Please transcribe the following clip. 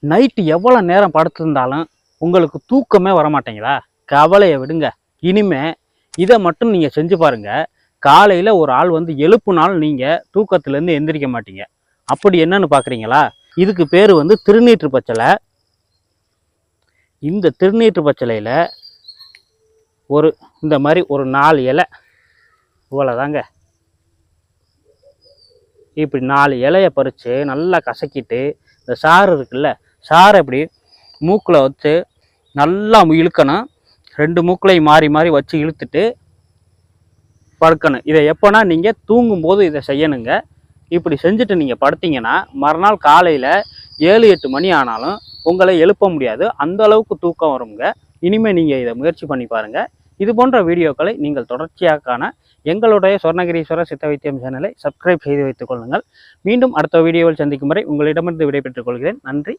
Night எவ்வளோ நேரம் படுத்திருந்தாலும் உங்களுக்கு தூக்கமே வரமாட்டேங்குதா? கவலையை விடுங்க. இனிமே இதை மட்டும் நீங்கள் செஞ்சு பாருங்க. காலையில் ஒரு ஆள் வந்து எழுப்புனாலும் நீங்கள் தூக்கத்துலேருந்து எந்திரிக்க மாட்டீங்க. அப்படி என்னன்னு பார்க்குறீங்களா? இதுக்கு பேர் வந்து திருநீற்று பச்சலை. இந்த திருநீற்று பச்சலையில் இந்த மாதிரி ஒரு 4 இலை, இவ்வளோதாங்க. இப்படி 4 இலையை பறித்து நல்லா கசக்கிட்டு இந்த சாறு இருக்குல்ல, சாறை இப்படி மூக்கில் வச்சு நல்லா இழுக்கணும். 2 மூக்களையும் மாறி மாறி வச்சு இழுத்துட்டு படுக்கணும். இதை எப்போனா நீங்கள் தூங்கும்போது இதை செய்யணுங்க. இப்படி செஞ்சுட்டு நீங்கள் படுத்தீங்கன்னா மறுநாள் காலையில் 7-8 மணி ஆனாலும் உங்களை எழுப்ப முடியாது. அந்த அளவுக்கு தூக்கம் வருங்க. இனிமேல் நீங்கள் இதை முயற்சி பண்ணி பாருங்கள். இது போன்ற வீடியோக்களை நீங்கள் தொடர்ச்சியாக காண எங்களுடைய சொர்ணகிரீஸ்வரர் சித்த வைத்தியம் சேனலை சப்ஸ்கிரைப் செய்து வைத்துக் கொள்ளுங்கள். மீண்டும் அடுத்த வீடியோவில் சந்திக்கும் வரை உங்களிடமிருந்து விடைபெற்றுக் கொள்கிறேன். நன்றி.